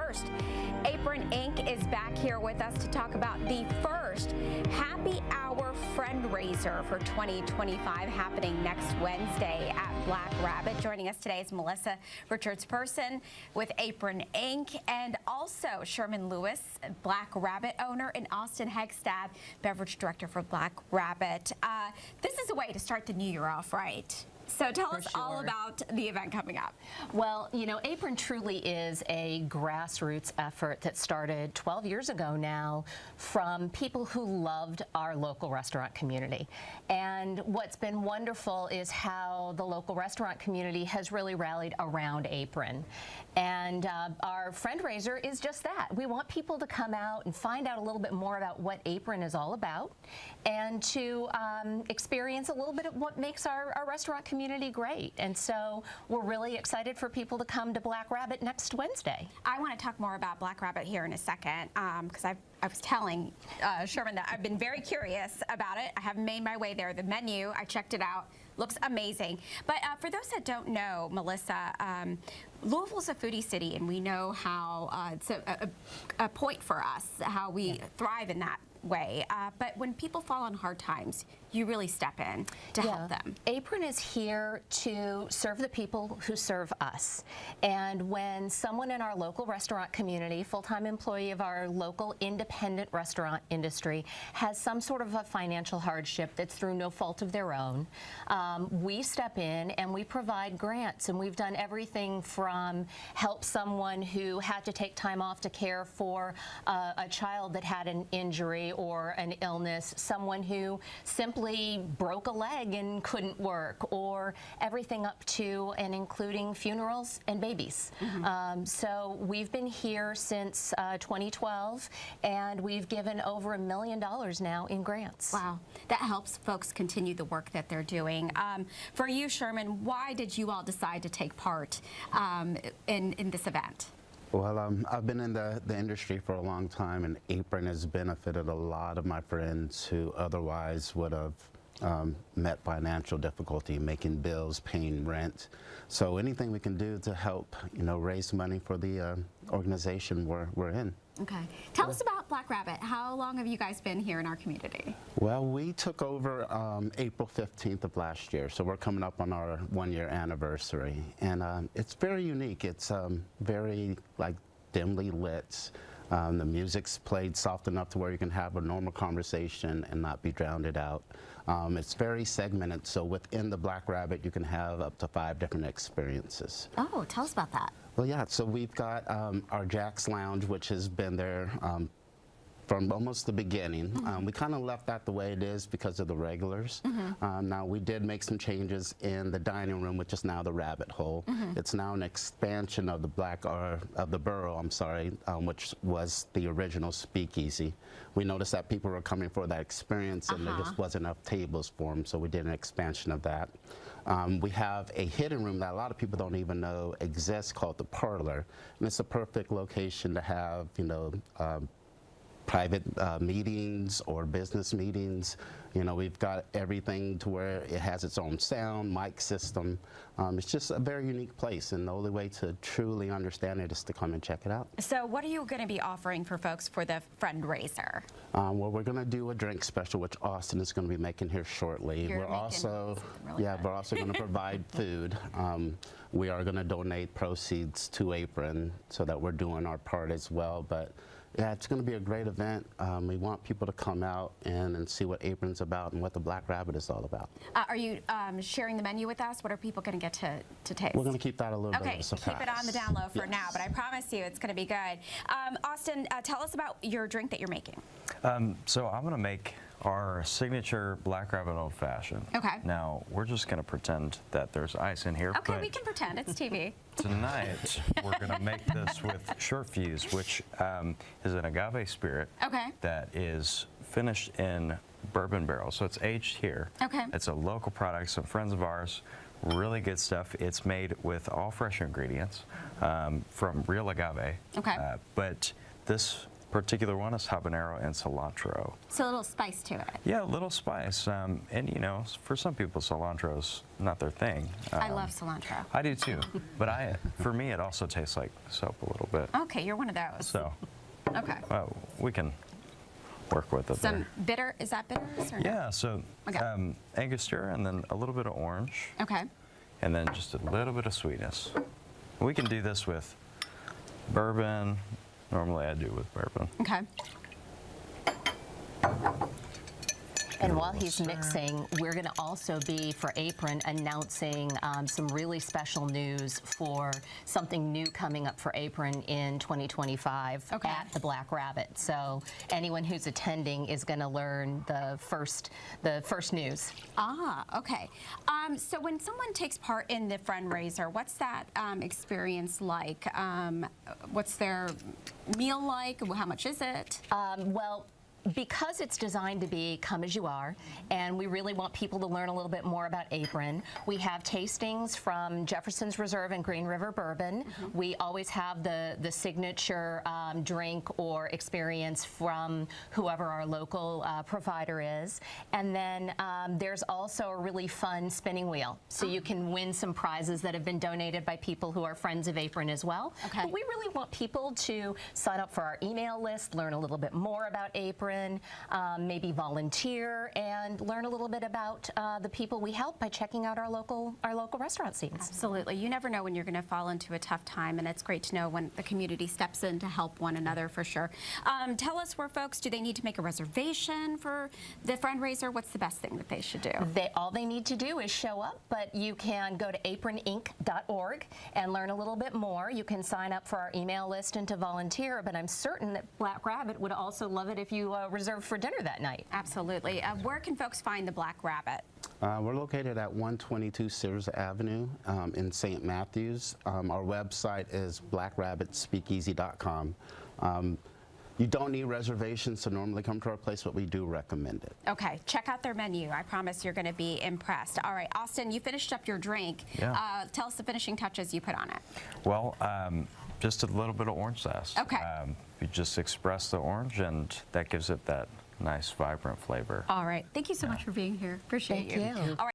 first. Apron Inc. is back here with us to talk about the first Happy Hour fundraiser for 2025 happening next Wednesday at Black Rabbit. Joining us today is Melissa Richards-Person with Apron Inc. and also Sherman Lewis, Black Rabbit owner, and Austin Hegstad, beverage director for Black Rabbit. This is a way to start the new year off right. So tell us all about the event coming up. Well, you know, Apron truly is a grassroots effort that started 12 years ago now from people who loved our local restaurant community. And what's been wonderful is how the local restaurant community has really rallied around Apron. And our fundraiser is just that. We want people to come out and find out a little bit more about what Apron is all about and to experience a little bit of what makes our restaurant community great. And so we're really excited for people to come to Black Rabbit next Wednesday. I want to talk more about Black Rabbit here in a second because I was telling Sherman that I've been very curious about it. I have made my way there. The menu, I checked it out, looks amazing. But for those that don't know, Melissa, Louisville's a foodie city, and we know how it's a point for us, how we thrive in that way. But when people fall on hard times, you really step in to help them. Apron is here to serve the people who serve us. And when someone in our local restaurant community, full-time employee of our local independent restaurant industry, has some sort of a financial hardship that's through no fault of their own, we step in and we provide grants. And we've done everything from help someone who had to take time off to care for a child that had an injury or an illness, someone who simply broke a leg and couldn't work, or everything up to and including funerals and babies. So we've been here since 2012, and we've given over $1 million now in grants. Wow, that helps folks continue the work that they're doing. For you, Sherman, why did you all decide to take part in this event? Well, I've been in the industry for a long time, and Apron has benefited a lot of my friends who otherwise would have met financial difficulty, making bills, paying rent. So anything we can do to help, you know, raise money for the organization we're in. Okay. Tell us about Black Rabbit. How long have you guys been here in our community? Well, we took over April 15th of last year, so we're coming up on our 1-year anniversary. And it's very unique. It's very, like, dimly lit. The music's played soft enough to where you can have a normal conversation and not be drowned out. It's very segmented, so within the Black Rabbit you can have up to 5 different experiences. Oh, tell us about that. Well, yeah, so we've got our Jack's Lounge, which has been there from almost the beginning. We kind of left that the way it is because of the regulars. Now, we did make some changes in the dining room, which is now the Rabbit Hole. It's now an expansion of the Burrow, I'm sorry, which was the original Speakeasy. We noticed that people were coming for that experience, and there just wasn't enough tables for them, so we did an expansion of that. We have a hidden room that a lot of people don't even know exists called the Parlor, and it's a perfect location to have, you know, private meetings or business meetings. You know, we've got everything to where it has its own sound, mic system. It's just a very unique place, and the only way to truly understand it is to come and check it out. So what are you going to be offering for folks for the fundraiser? Well, we're going to do a drink special, which Austin is going to be making here shortly. We're also going to provide food. We are going to donate proceeds to Apron so that we're doing our part as well. But yeah, it's going to be a great event. We want people to come out and see what Apron's about and what the Black Rabbit is all about. Are you sharing the menu with us? What are people going to get to taste? We're going to keep that a little bit of a surprise. Keep it on the down low for now, but I promise you it's going to be good. Austin, tell us about your drink that you're making. So I'm going to make our signature Black Rabbit Old Fashioned. Okay. Now, we're just going to pretend that there's ice in here. Okay, we can pretend. It's TV. Tonight, we're going to make this with Short Fuse, which is an agave spirit that is finished in bourbon barrels. So it's aged here. Okay. It's a local product, some friends of ours, really good stuff. It's made with all fresh ingredients from real agave. Okay. But this particular one is habanero and cilantro. So a little spice to it. Yeah, a little spice. And you know, for some people, cilantro's not their thing. I love cilantro. I do too. But for me, it also tastes like soap a little bit. Okay, you're one of those. So, okay. We can work with it Some bitter, is that bitters or no? Yeah, so Okay. Angostura and then a little bit of orange. Okay. And then just a little bit of sweetness. We can do this with bourbon. Normally I do with bourbon. Okay. And while he's mixing, we're going to also be, for Apron, announcing some really special news for something new coming up for Apron in 2025 at the Black Rabbit. So anyone who's attending is going to learn the first news. Ah, okay. So when someone takes part in the fundraiser, what's that experience like? What's their meal like? How much is it? Well, because it's designed to be come as you are, and we really want people to learn a little bit more about Apron, we have tastings from Jefferson's Reserve and Green River Bourbon. We always have the signature drink or experience from whoever our local provider is. And then there's also a really fun spinning wheel. So you can win some prizes that have been donated by people who are friends of Apron as well. Okay. But we really want people to sign up for our email list, learn a little bit more about Apron, maybe volunteer, and learn a little bit about the people we help by checking out our local restaurant scenes. Absolutely. You never know when you're going to fall into a tough time, and it's great to know when the community steps in to help one another for sure. Tell us where folks, do they need to make a reservation for the fundraiser? What's the best thing that they should do? All they need to do is show up, but you can go to aproninc.org and learn a little bit more. You can sign up for our email list and to volunteer, but I'm certain that Black Rabbit would also love it if you reserved for dinner that night. Absolutely. Where can folks find the Black Rabbit? We're located at 122 Sears Avenue in St. Matthews. Our website is blackrabbitspeakeasy.com. You don't need reservations to normally come to our place, but we do recommend it. Okay, check out their menu. I promise you're going to be impressed. All right, Austin, you finished up your drink. Yeah. Tell us the finishing touches you put on it. Well, just a little bit of orange zest. Okay. You just express the orange, and that gives it that nice, vibrant flavor. All right, thank you so much for being here. Appreciate Thank you. All right.